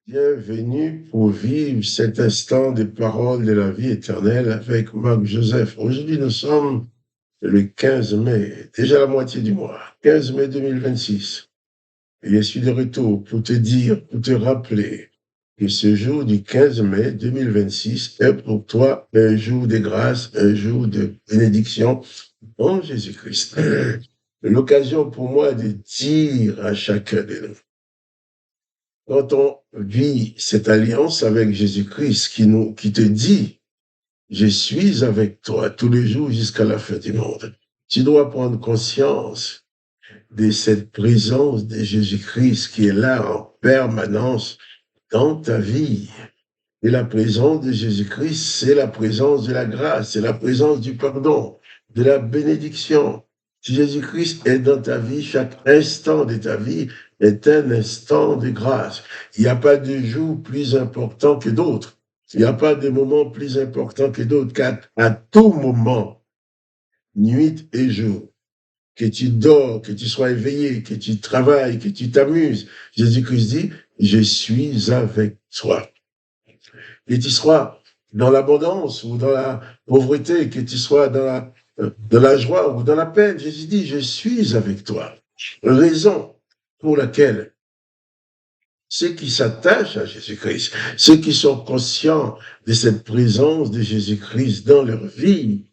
Bienvenue pour vivre cet instant des paroles de la vie éternelle avec Marc Joseph. Aujourd'hui, nous sommes le 15 mai, déjà la moitié du mois, 15 mai 2026. Et je suis de retour pour te dire, pour te rappeler que ce jour du 15 mai 2026 est pour toi un jour de grâce, un jour de bénédiction en Jésus-Christ. L'occasion pour moi de dire à chacun de nous, quand on vit cette alliance avec Jésus-Christ qui te dit, je suis avec toi tous les jours jusqu'à la fin du monde, tu dois prendre conscience de cette présence de Jésus-Christ qui est là en permanence dans ta vie. Et la présence de Jésus-Christ, c'est la présence de la grâce, c'est la présence du pardon, de la bénédiction. Si Jésus-Christ est dans ta vie, chaque instant de ta vie est un instant de grâce. Il n'y a pas de jour plus important que d'autres. Il n'y a pas de moment plus important que d'autres, car à tout moment, nuit et jour, que tu dors, que tu sois éveillé, que tu travailles, que tu t'amuses, Jésus-Christ dit, je suis avec toi. Que tu sois dans l'abondance ou dans la pauvreté, que tu sois dans la joie ou dans la peine, Jésus dit, je suis avec toi. Raison pour laquelle ceux qui s'attachent à Jésus-Christ, ceux qui sont conscients de cette présence de Jésus-Christ dans leur vie,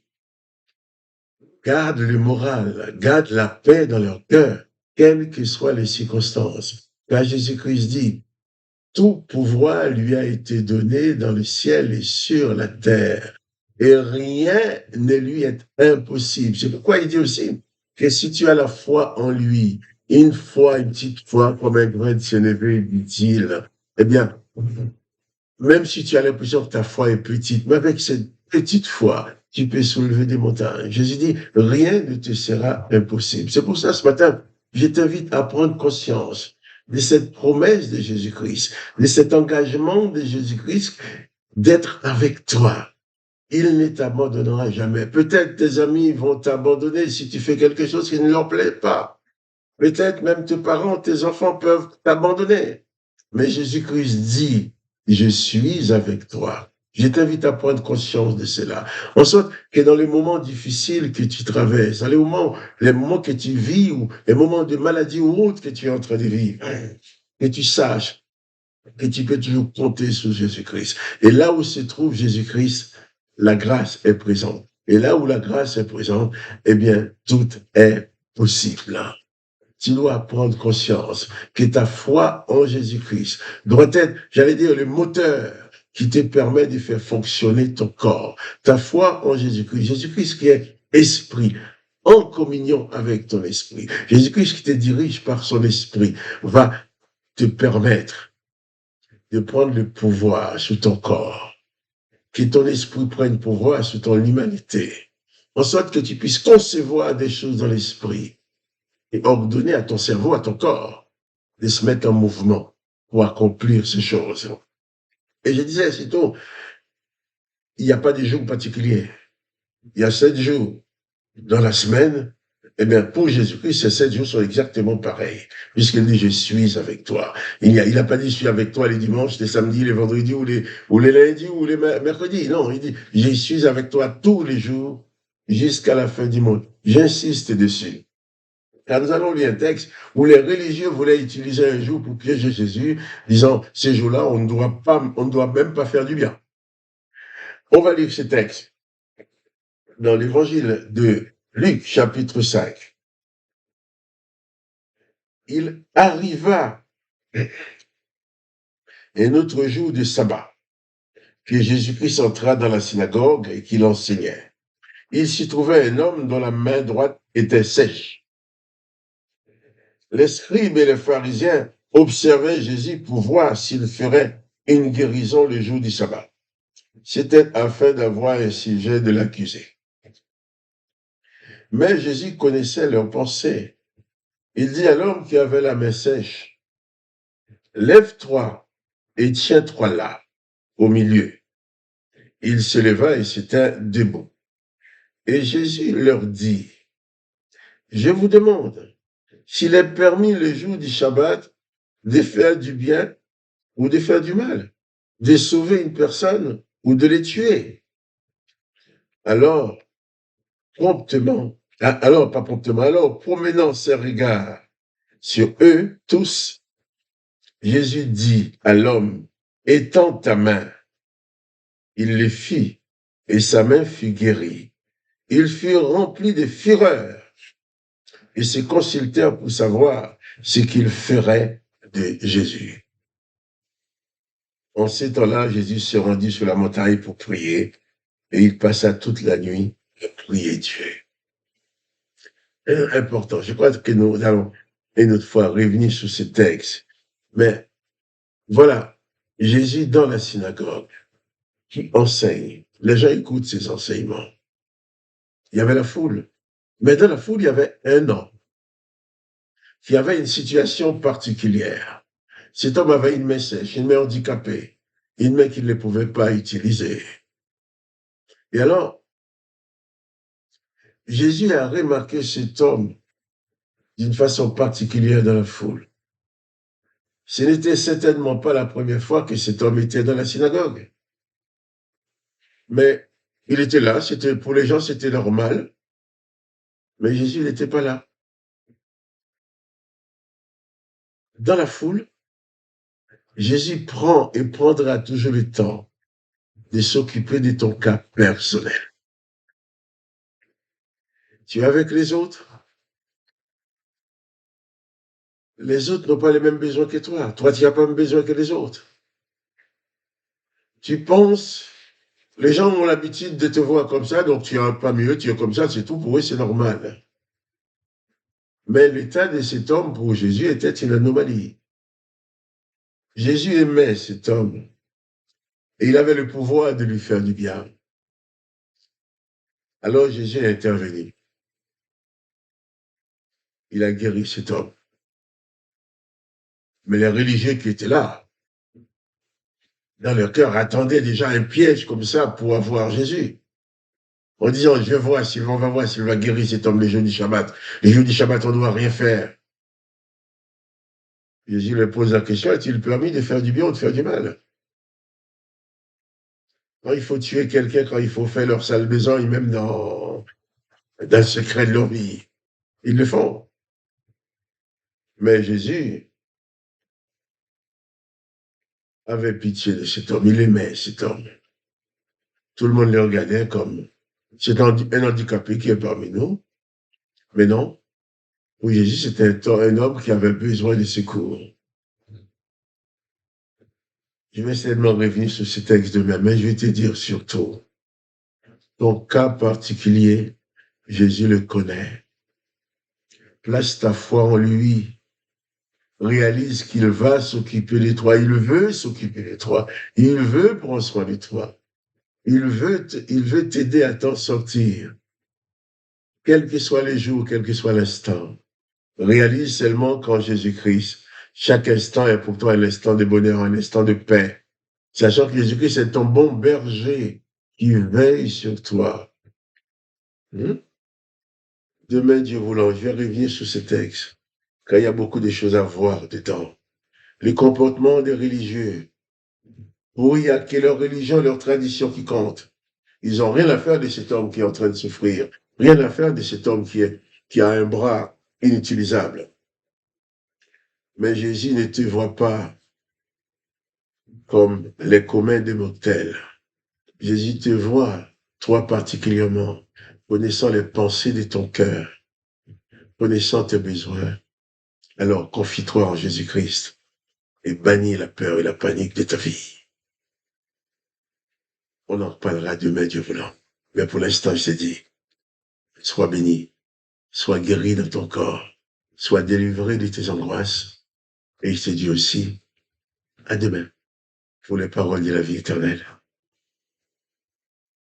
gardent le moral, gardent la paix dans leur cœur, quelles que soient les circonstances. Car Jésus-Christ dit, tout pouvoir lui a été donné dans le ciel et sur la terre. Et rien ne lui est impossible. C'est pourquoi il dit aussi que si tu as la foi en lui, une petite foi, comme un grain de sénévé, dit-il, eh bien, même si tu as l'impression que ta foi est petite, mais avec cette petite foi, tu peux soulever des montagnes. Jésus dit, rien ne te sera impossible. C'est pour ça, ce matin, je t'invite à prendre conscience de cette promesse de Jésus-Christ, de cet engagement de Jésus-Christ d'être avec toi. Il ne t'abandonnera jamais. Peut-être tes amis vont t'abandonner si tu fais quelque chose qui ne leur plaît pas. Peut-être même tes parents, tes enfants peuvent t'abandonner. Mais Jésus-Christ dit, je suis avec toi. Je t'invite à prendre conscience de cela. En sorte que dans les moments difficiles que tu traverses, dans les moments que tu vis, ou les moments de maladie ou autres que tu es en train de vivre, que tu saches que tu peux toujours compter sur Jésus-Christ. Et là où se trouve Jésus-Christ, la grâce est présente. Et là où la grâce est présente, eh bien, tout est possible. Tu dois prendre conscience que ta foi en Jésus-Christ doit être, j'allais dire, le moteur qui te permet de faire fonctionner ton corps. Ta foi en Jésus-Christ. Jésus-Christ qui est esprit, en communion avec ton esprit. Jésus-Christ qui te dirige par son esprit va te permettre de prendre le pouvoir sur ton corps. Que ton esprit prenne pouvoir sur ton humanité. En sorte que tu puisses concevoir des choses dans l'esprit et ordonner à ton cerveau, à ton corps, de se mettre en mouvement pour accomplir ces choses. Et je disais, c'est tout, il n'y a pas de jour particulier. Il y a 7 jours dans la semaine. Eh bien, pour Jésus-Christ, ces 7 jours sont exactement pareils, puisqu'il dit, je suis avec toi. Il n'a pas dit, je suis avec toi les dimanches, les samedis, les vendredis, ou les lundis, ou les mercredis. Non, il dit, je suis avec toi tous les jours, jusqu'à la fin du monde. J'insiste dessus. Car nous allons lire un texte où les religieux voulaient utiliser un jour pour piéger Jésus, disant, ces jours-là, on ne doit même pas faire du bien. On va lire ce texte dans l'évangile de Luc, chapitre 5. Il arriva un autre jour de sabbat, que Jésus-Christ entra dans la synagogue et qu'il enseignait. Il s'y trouvait un homme dont la main droite était sèche. Les scribes et les pharisiens observaient Jésus pour voir s'il ferait une guérison le jour du sabbat. C'était afin d'avoir un sujet de l'accuser. Mais Jésus connaissait leurs pensées. Il dit à l'homme qui avait la main sèche, lève-toi et tiens-toi là, au milieu. Il se leva et s'était debout. Et Jésus leur dit, je vous demande s'il est permis le jour du Shabbat de faire du bien ou de faire du mal, de sauver une personne ou de les tuer. Alors, promenant ses regards sur eux tous, Jésus dit à l'homme, étends ta main. Il le fit, et sa main fut guérie. Ils furent remplis de fureur et se consultèrent pour savoir ce qu'ils feraient de Jésus. En ces temps-là, Jésus se rendit sur la montagne pour prier, et il passa toute la nuit à prier Dieu. C'est important. Je crois que nous allons une autre fois revenir sur ce texte. Mais voilà, Jésus dans la synagogue, qui enseigne. Les gens écoutent ses enseignements. Il y avait la foule. Mais dans la foule, il y avait un homme qui avait une situation particulière. Cet homme avait une main sèche, une main handicapée, une main qu'il ne pouvait pas utiliser. Et alors, Jésus a remarqué cet homme d'une façon particulière dans la foule. Ce n'était certainement pas la première fois que cet homme était dans la synagogue. Mais il était là, pour les gens, c'était normal. Mais Jésus n'était pas là. Dans la foule, Jésus prend et prendra toujours le temps de s'occuper de ton cas personnel. Tu es avec les autres? Les autres n'ont pas les mêmes besoins que toi. Toi, tu n'as pas le même besoin que les autres. Tu penses, les gens ont l'habitude de te voir comme ça, donc tu n'es pas mieux, tu es comme ça, c'est tout. Pour eux, c'est normal. Mais l'état de cet homme, pour Jésus, était une anomalie. Jésus aimait cet homme et il avait le pouvoir de lui faire du bien. Alors Jésus est intervenu. Il a guéri cet homme. Mais les religieux qui étaient là, dans leur cœur, attendaient déjà un piège comme ça pour avoir Jésus. En disant, on va voir s'il va guérir cet homme le jour du Shabbat. Le jour du Shabbat, on ne doit rien faire. Jésus lui pose la question, est-il permis de faire du bien ou de faire du mal? Quand il faut tuer quelqu'un, quand il faut faire leur sale besogne, même dans le secret de leur vie, ils le font. Mais Jésus avait pitié de cet homme, il aimait cet homme. Tout le monde le regardait comme, c'est un handicapé qui est parmi nous. Mais non, pour Jésus, c'était un homme qui avait besoin de secours. Je vais certainement revenir sur ce texte demain, mais je vais te dire surtout, ton cas particulier, Jésus le connaît. Place ta foi en lui. Réalise qu'il va s'occuper de toi. Il veut s'occuper de toi. Il veut prendre soin de toi. Il veut t'aider à t'en sortir. Quel que soit le jour, quel que soit l'instant. Réalise seulement qu'en Jésus-Christ, chaque instant est pour toi un instant de bonheur, un instant de paix. Sachant que Jésus-Christ est ton bon berger qui veille sur toi. Demain, Dieu voulant, je vais revenir sur ce texte, car il y a beaucoup de choses à voir dedans. Les comportements des religieux. Oui, il n'y a que leur religion, leur tradition qui compte. Ils n'ont rien à faire de cet homme qui est en train de souffrir. Rien à faire de cet homme qui a un bras inutilisable. Mais Jésus ne te voit pas comme les communs des mortels. Jésus te voit, toi particulièrement, connaissant les pensées de ton cœur, connaissant tes besoins. Alors confie-toi en Jésus-Christ et bannis la peur et la panique de ta vie. On en reparlera demain, Dieu voulant. Mais pour l'instant, je te dis, sois béni, sois guéri dans ton corps, sois délivré de tes angoisses. Et je te dis aussi, à demain, pour les paroles de la vie éternelle.